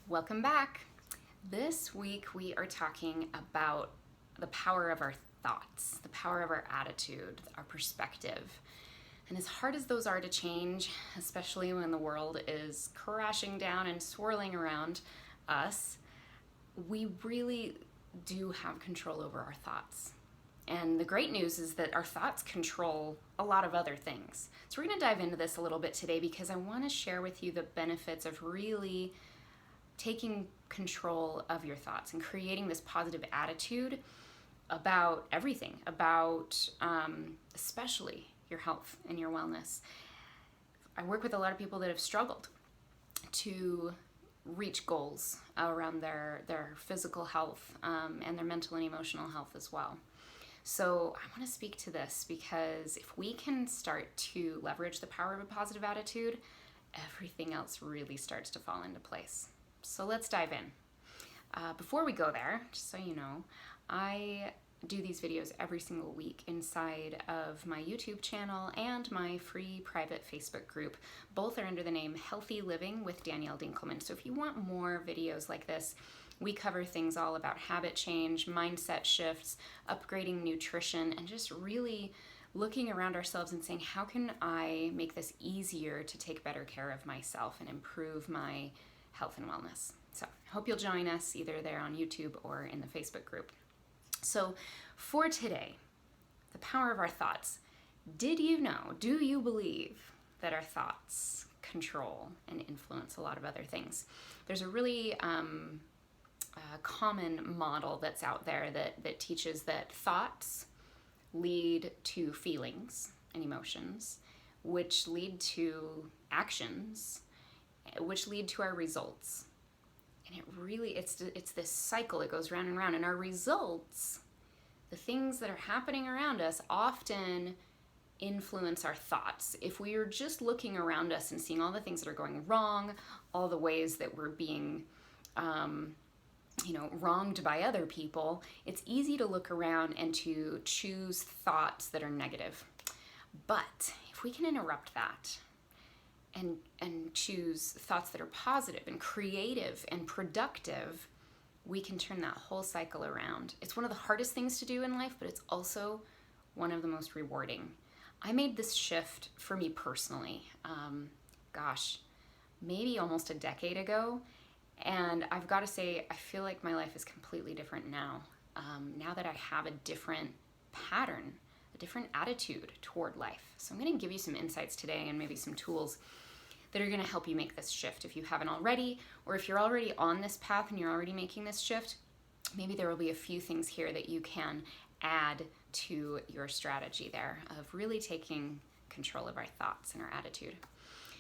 Welcome back. This week we are talking about the power of our thoughts, the power of our attitude, our perspective. And as hard as those are to change, especially when the world is crashing down and swirling around us, we really do have control over our thoughts. And the great news is that our thoughts control a lot of other things. So we're going to dive into this a little bit today because I want to share with you the benefits of really taking control of your thoughts and creating this positive attitude about everything, about especially your health and your wellness. I work with a lot of people that have struggled to reach goals around their physical health and their mental and emotional health as well. So I want to speak to this because if we can start to leverage the power of a positive attitude, everything else really starts to fall into place. So let's dive in. Before we go there, just so you know, I do these videos every single week inside of my YouTube channel and my free private Facebook group. Both are under the name Healthy Living with Danielle Dinkelman. So if you want more videos like this, we cover things all about habit change, mindset shifts, upgrading nutrition, and just really looking around ourselves and saying, how can I make this easier to take better care of myself and improve my health and wellness? So I hope you'll join us either there on YouTube or in the Facebook group. So for today, the power of our thoughts. Do you believe that our thoughts control and influence a lot of other things? There's a really common model that's out there that teaches that thoughts lead to feelings and emotions, which lead to actions, which lead to our results. And it's this cycle that goes round and round. And our results, the things that are happening around us, often influence our thoughts. If we are just looking around us and seeing all the things that are going wrong, all the ways that we're being wronged by other people, it's easy to look around and to choose thoughts that are negative. But if we can interrupt that and choose thoughts that are positive and creative and productive, we can turn that whole cycle around. It's one of the hardest things to do in life, but it's also one of the most rewarding. I made this shift for me personally, maybe almost a decade ago. And I've got to say, I feel like my life is completely different now. Now that I have a different pattern, a different attitude toward life. So I'm going to give you some insights today and maybe some tools that are going to help you make this shift if you haven't already, or if you're already on this path and you're already making this shift, maybe there will be a few things here that you can add to your strategy there of really taking control of our thoughts and our attitude.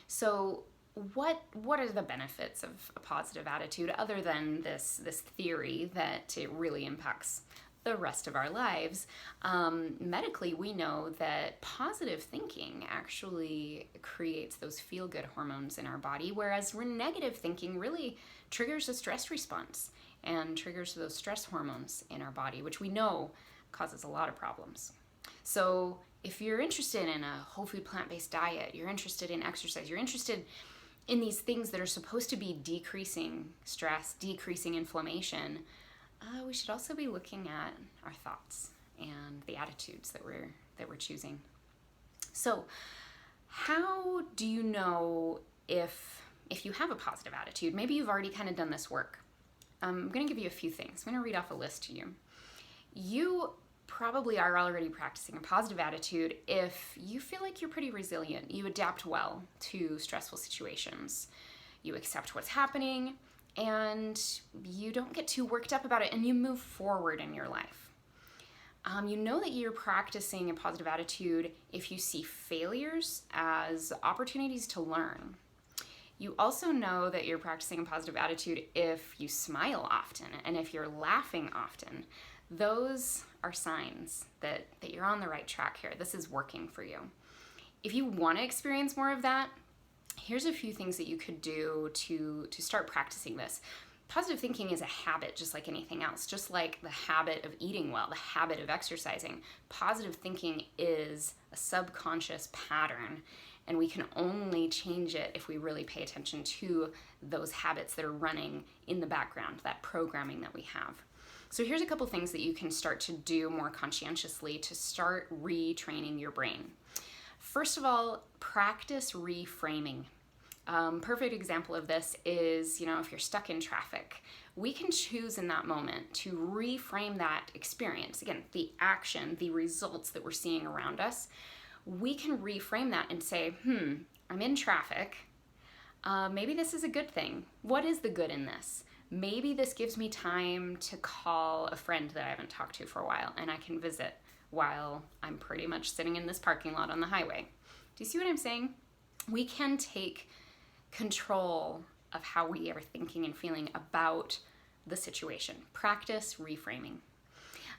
So what are the benefits of a positive attitude other than this theory that it really impacts the rest of our lives? Medically, we know that positive thinking actually creates those feel-good hormones in our body, whereas negative thinking really triggers a stress response and triggers those stress hormones in our body, which we know causes a lot of problems. So if you're interested in a whole food plant-based diet, you're interested in exercise, you're interested in these things that are supposed to be decreasing stress, decreasing inflammation, we should also be looking at our thoughts and the attitudes that we're choosing. So how do you know if you have a positive attitude? Maybe you've already kind of done this work. I'm going to give you a few things. I'm going to read off a list to you. You probably are already practicing a positive attitude if you feel like you're pretty resilient. You adapt well to stressful situations. You accept what's happening, and you don't get too worked up about it, and you move forward in your life. You know that you're practicing a positive attitude if you see failures as opportunities to learn. You also know that you're practicing a positive attitude if you smile often and if you're laughing often. Those are signs that you're on the right track here. This is working for you. If you want to experience more of that, here's a few things that you could do to start practicing this. Positive thinking is a habit just like anything else, just like the habit of eating well, the habit of exercising. Positive thinking is a subconscious pattern, And we can only change it if we really pay attention to those habits that are running in the background, that programming that we have. So here's a couple things that you can start to do more conscientiously to start retraining your brain. First of all, practice reframing. Perfect example of this is, if you're stuck in traffic, we can choose in that moment to reframe that experience. Again, the action, the results that we're seeing around us, we can reframe that and say, I'm in traffic. Maybe this is a good thing. What is the good in this? Maybe this gives me time to call a friend that I haven't talked to for a while, and I can visit while I'm pretty much sitting in this parking lot on the highway. Do you see what I'm saying? We can take control of how we are thinking and feeling about the situation. Practice reframing.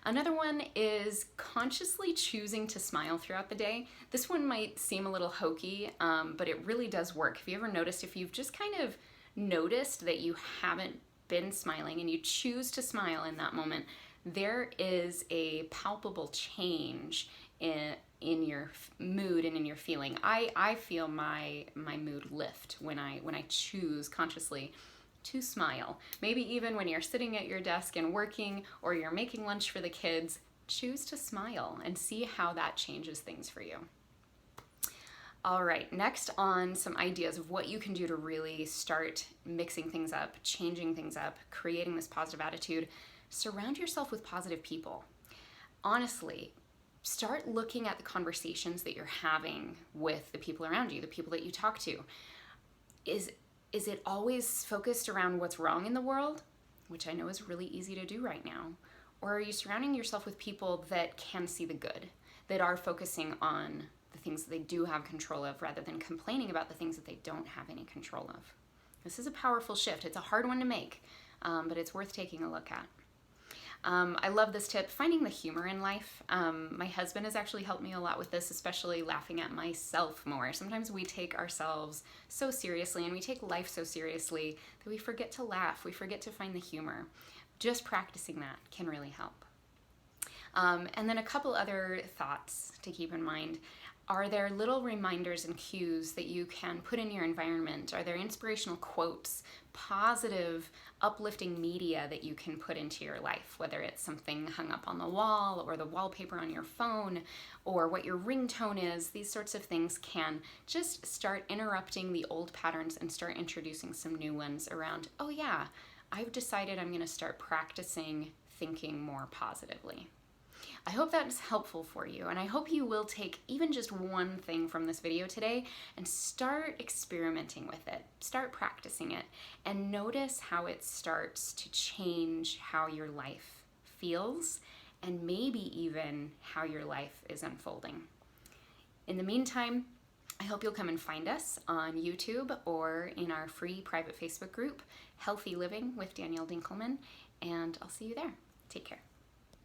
Another one is consciously choosing to smile throughout the day. This one might seem a little hokey, but it really does work. Have you ever noticed, if you've just kind of noticed that you haven't been smiling and you choose to smile in that moment, there is a palpable change in your mood and in your feeling. I feel my mood lift when I choose consciously to smile. Maybe even when you're sitting at your desk and working, or you're making lunch for the kids, choose to smile and see how that changes things for you. All right, next on some ideas of what you can do to really start mixing things up, changing things up, creating this positive attitude. Surround yourself with positive people. Honestly, start looking at the conversations that you're having with the people around you, the people that you talk to. Is it always focused around what's wrong in the world, which I know is really easy to do right now? Or are you surrounding yourself with people that can see the good, that are focusing on the things that they do have control of rather than complaining about the things that they don't have any control of? This is a powerful shift. It's a hard one to make, but it's worth taking a look at. I love this tip, finding the humor in life. My husband has actually helped me a lot with this, especially laughing at myself more. Sometimes we take ourselves so seriously and we take life so seriously that we forget to laugh, we forget to find the humor. Just practicing that can really help. And then a couple other thoughts to keep in mind. Are there little reminders and cues that you can put in your environment? Are there inspirational quotes, positive, uplifting media that you can put into your life, whether it's something hung up on the wall or the wallpaper on your phone or what your ringtone is? These sorts of things can just start interrupting the old patterns and start introducing some new ones around, oh yeah, I've decided I'm going to start practicing thinking more positively. I hope that's helpful for you, and I hope you will take even just one thing from this video today and start experimenting with it, start practicing it, and notice how it starts to change how your life feels and maybe even how your life is unfolding. In the meantime, I hope you'll come and find us on YouTube or in our free private Facebook group, Healthy Living with Danielle Dinkelman, and I'll see you there. Take care.